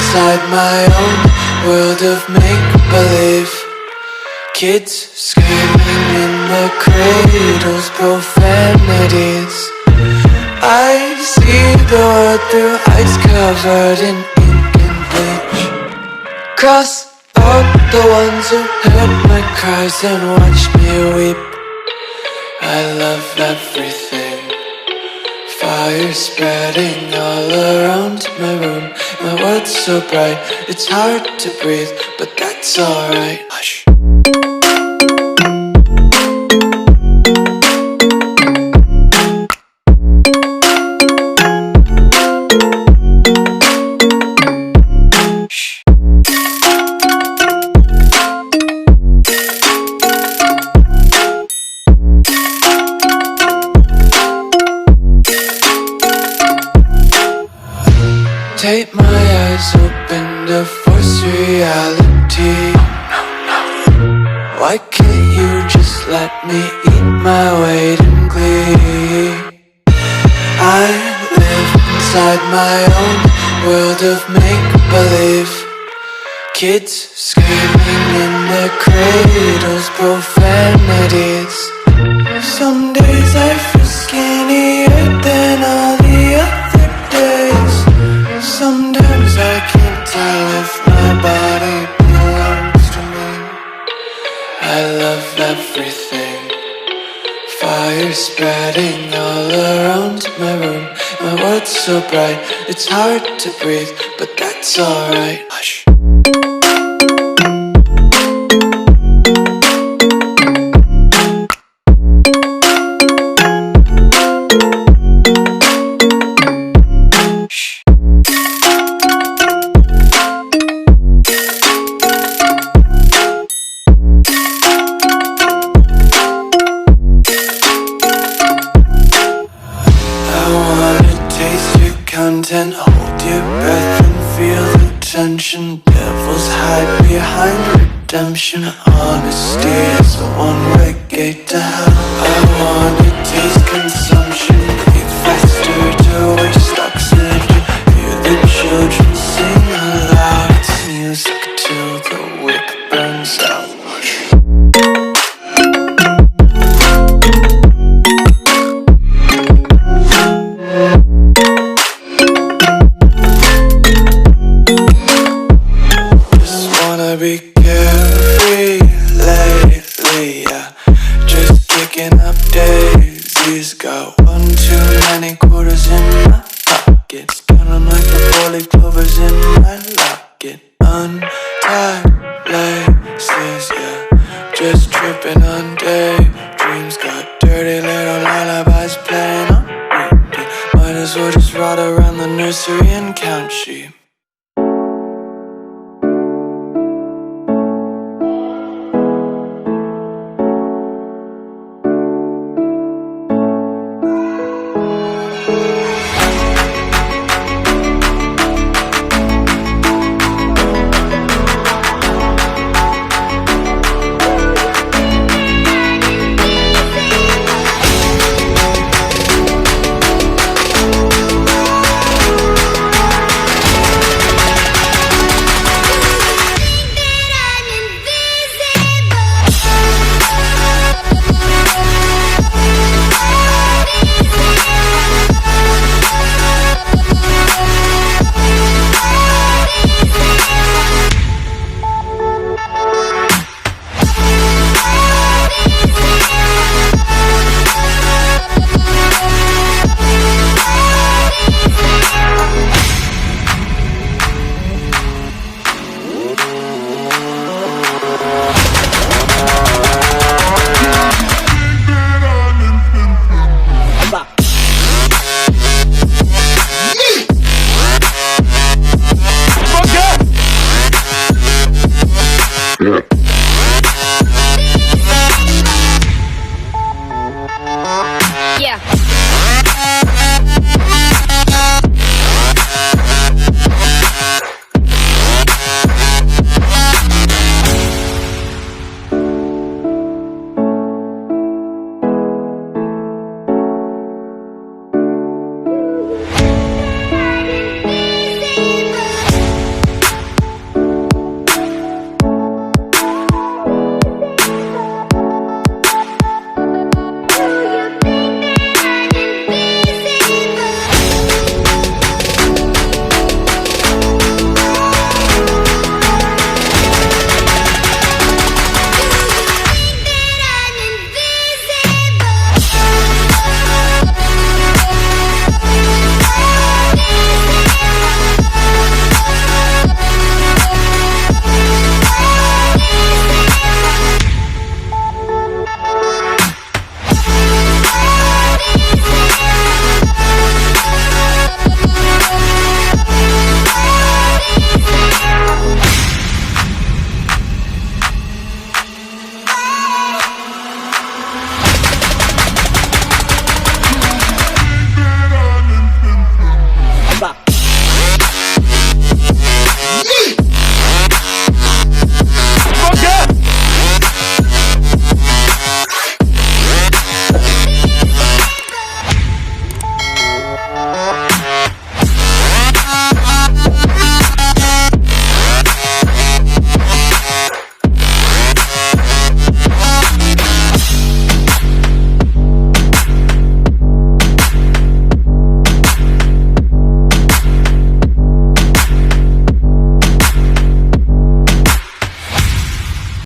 inside my own world of make-believe. Kids screaming in their cradles, profanities. I see the world through eyes covered in ink and bleach. Cross out the ones who heard my cries and watched me weep. I love everything. Fire spreading all around my room. My world's so bright, it's hard to breathe, but that's alright. Hush. Take my eyes open to force reality. Why can't you just let me eat my weight in glee? I live inside my own world of make-believe. Kids screaming in their cradles, profanities. Some days I feel skinnier than all the other days. Sometimes I can't tell if my body belongs to me. I love everything. Fire spreading all around my room. My world's so bright, it's hard to breathe, but that's alright. Hush. Content, hold your breath and feel the tension. Devils hide behind redemption. Honesty is a one-way gate to hell. I wanna taste consumption, breathe faster to waste oxygen. Hear the children sing aloud. It's music till the wick burns out. Be carefree lately, yeah. Just kicking up daisies. Got one too many quarters in my pockets. Counting like the four-leaf clovers in my locket. Untied laces, yeah. Just tripping on daydreams. Got dirty little lullabies playing on repeat. Might as well just ride around the nursery and count sheep. Bop.